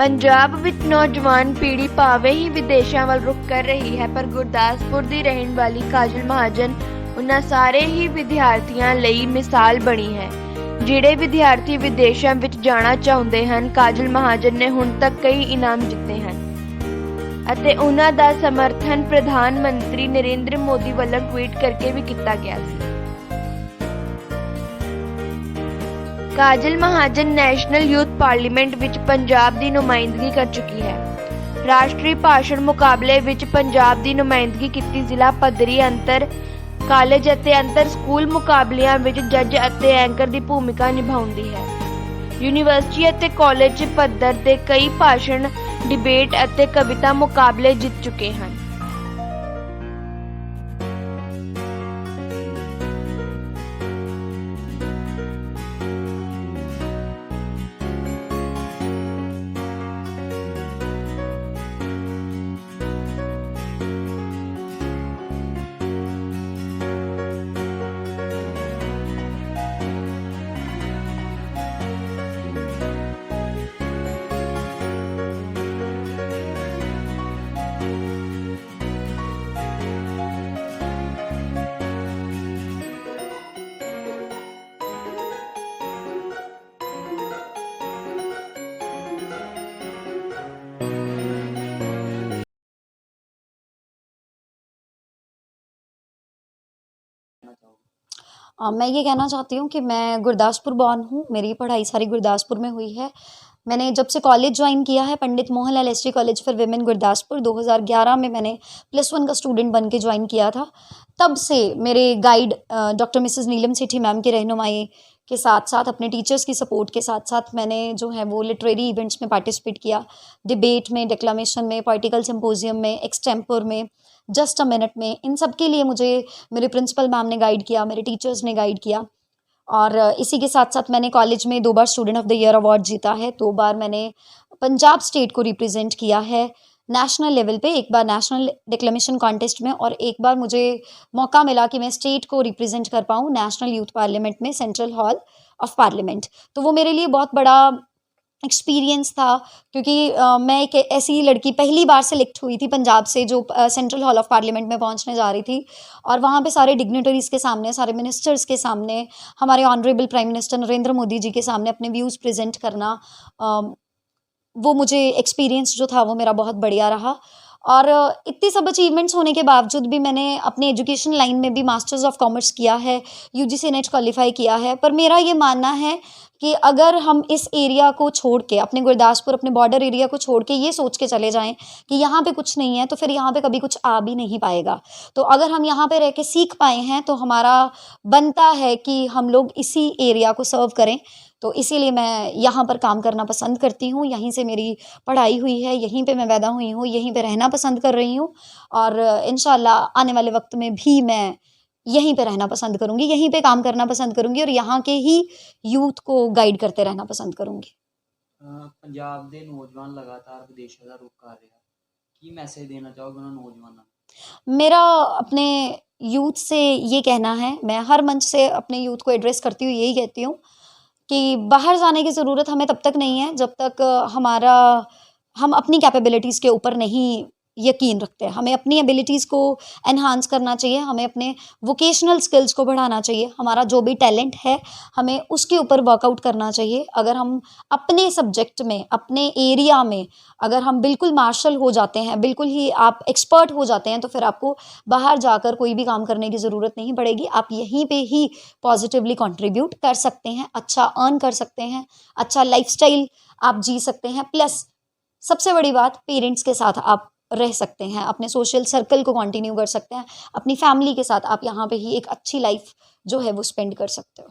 ਪੰਜਾਬ ਵਿੱਚ ਨੌਜਵਾਨ ਪੀੜ੍ਹੀ ਭਾਵੇਂ ਹੀ ਵਿਦੇਸ਼ਾਂ ਵੱਲ ਰੁਖ ਕਰ ਰਹੀ ਹੈ, ਪਰ ਗੁਰਦਾਸਪੁਰ ਦੀ ਰਹਿਣ ਵਾਲੀ ਕਾਜਲ ਮਹਾਜਨ ਉਹਨਾਂ ਸਾਰੇ ਹੀ ਵਿਦਿਆਰਥੀਆਂ ਲਈ ਮਿਸਾਲ ਬਣੀ ਹੈ। ਜਿਹੜੇ ਵਿਦਿਆਰਥੀ ਵਿਦੇਸ਼ਾਂ ਵਿੱਚ ਜਾਣਾ ਚਾਹੁੰਦੇ ਹਨ, ਕਾਜਲ ਮਹਾਜਨ ਨੇ ਹੁਣ ਤੱਕ ਕਈ ਇਨਾਮ ਜਿੱਤੇ ਹਨ ਅਤੇ ਉਹਨਾਂ ਦਾ ਸਮਰਥਨ ਪ੍ਰਧਾਨ ਮੰਤਰੀ ਨਰਿੰਦਰ ਮੋਦੀ ਵੱਲੋਂ ਟਵੀਟ ਕਰਕੇ ਵੀ ਕੀਤਾ ਗਿਆ ਸੀ। ਕਾਜਲ ਮਹਾਜਨ ਨੈਸ਼ਨਲ ਯੂਥ ਪਾਰਲੀਮੈਂਟ ਵਿੱਚ ਪੰਜਾਬ ਦੀ ਨੁਮਾਇੰਦਗੀ ਕਰ ਚੁੱਕੀ ਹੈ। ਰਾਸ਼ਟਰੀ ਭਾਸ਼ਣ ਮੁਕਾਬਲੇ ਵਿੱਚ ਪੰਜਾਬ ਦੀ ਨੁਮਾਇੰਦਗੀ ਕੀਤੀ। ਜ਼ਿਲ੍ਹਾ ਪੱਧਰੀ ਅੰਤਰ ਕਾਲਜ ਅਤੇ ਅੰਤਰ ਸਕੂਲ ਮੁਕਾਬਲਿਆਂ ਵਿੱਚ ਜੱਜ ਅਤੇ ਐਂਕਰ ਦੀ ਭੂਮਿਕਾ ਨਿਭਾਉਂਦੀ ਹੈ। ਯੂਨੀਵਰਸਿਟੀ ਅਤੇ ਕਾਲਜ ਪੱਧਰ ਦੇ ਕਈ ਭਾਸ਼ਣ, ਡਿਬੇਟ ਅਤੇ ਕਵਿਤਾ ਮੁਕਾਬਲੇ ਜਿੱਤ ਚੁੱਕੇ ਹਨ। मैं ये कहना चाहती हूँ कि मैं गुरदासपुर बॉर्न हूँ। मेरी पढ़ाई सारी गुरदासपुर में हुई है। मैंने जब से कॉलेज ज्वाइन किया है Pandit Mohanlal ST college for women Gurdaspur, 2011 में मैंने +1 का स्टूडेंट बन के ज्वाइन किया था। तब से मेरे गाइड डॉक्टर मिसेस नीलम सेठी मैम की रहनुमाई के साथ साथ, अपने टीचर्स की सपोर्ट के साथ साथ मैंने जो है वो लिटरेरी इवेंट्स में पार्टिसिपेट किया। डिबेट में, डिक्लामेशन में, पॉलिटिकल सिम्पोजियम में, एक्सटेम्पोर में, जस्ट अ मिनट में, इन सब के लिए मुझे मेरे प्रिंसिपल मैम ने गाइड किया, मेरे टीचर्स ने गाइड किया। और इसी के साथ साथ मैंने कॉलेज में 2 बार student of the year award जीता है। 2 बार मैंने पंजाब स्टेट को रिप्रेजेंट किया है नेशनल लेवल पे। एक बार नेशनल डिक्लेमेशन कॉन्टेस्ट में और एक बार मुझे मौका मिला कि मैं स्टेट को रिप्रेजेंट कर पाऊँ नेशनल यूथ पार्लियामेंट में, सेंट्रल हॉल ऑफ पार्लियामेंट। तो वो मेरे लिए बहुत बड़ा एक्सपीरियंस था, क्योंकि मैं एक ऐसी लड़की पहली बार सेलेक्ट हुई थी पंजाब से जो सेंट्रल हॉल ऑफ पार्लियामेंट में पहुंचने जा रही थी। और वहाँ पे सारे डिग्निटरीज़ के सामने, सारे मिनिस्टर्स के सामने, हमारे honourable prime minister Narendra Modi ji के सामने अपने व्यूज़ प्रेजेंट करना, वो मुझे एक्सपीरियंस जो था वो मेरा बहुत बढ़िया रहा। और इतनी सब अचीवमेंट्स होने के बावजूद भी मैंने अपनी एजुकेशन लाइन में भी मास्टर्स ऑफ कॉमर्स किया है, यूजीसी नेट क्वालिफाई किया है। पर मेरा ये मानना है कि अगर हम इस एरिया को छोड़ के, अपने गुरदासपुर, अपने बॉर्डर एरिया को छोड़ के ये सोच के चले जाएं कि यहाँ पे कुछ नहीं है, तो फिर यहाँ पे कभी कुछ आ भी नहीं पाएगा। तो अगर हम यहाँ पे रह के सीख पाए हैं तो हमारा बनता है कि हम लोग इसी एरिया को सर्व करें। तो इसीलिए मैं यहाँ पर काम करना पसंद करती हूँ। यहीं से मेरी पढ़ाई हुई है, यहीं पे मैं पैदा हुई हूँ, यहीं पे रहना पसंद कर रही हूँ। और इंशाल्लाह आने वाले वक्त में भी मैं यहीं पे रहना पसंद करूँगी, यहीं पे काम करना पसंद करूँगी और यहाँ के ही यूथ को गाइड करते रहना पसंद करूँगी। ਪੰਜਾਬ ਦੇ ਨੌਜਵਾਨ ਲਗਾਤਾਰ ਵਿਦੇਸ਼ਾਂ ਦਾ ਰੁਖ ਕਰ ਰਿਹਾ, ਕੀ ਮੈਸੇਜ ਦੇਣਾ ਚਾਹੋਗੇ ਉਹਨਾਂ ਨੌਜਵਾਨਾਂ ਨੂੰ? मेरा अपने यूथ से ये कहना है, मैं हर मंच से अपने यूथ को एड्रेस करती हुई यही कहती हूँ कि बाहर जाने की ज़रूरत हमें तब तक नहीं है जब तक हम अपनी कैपेबिलिटीज़ के ऊपर नहीं यकीन रखते हैं। हमें अपनी एबिलिटीज़ को एनहांस करना चाहिए, हमें अपने वोकेशनल स्किल्स को बढ़ाना चाहिए। हमारा जो भी टैलेंट है हमें उसके ऊपर वर्कआउट करना चाहिए। अगर हम अपने सब्जेक्ट में, अपने एरिया में अगर हम बिल्कुल मार्शल हो जाते हैं, बिल्कुल ही आप एक्सपर्ट हो जाते हैं, तो फिर आपको बाहर जाकर कोई भी काम करने की ज़रूरत नहीं पड़ेगी। आप यहीं पे ही पॉजिटिवली कंट्रीब्यूट कर सकते हैं, अच्छा अर्न कर सकते हैं, अच्छा लाइफस्टाइल आप जी सकते हैं। प्लस सबसे बड़ी बात, पेरेंट्स के साथ आप रह सकते हैं, अपने सोशल सर्कल को कंटिन्यू कर सकते हैं, अपनी फैमिली के साथ आप यहाँ पे ही एक अच्छी लाइफ जो है वो स्पेंड कर सकते हो।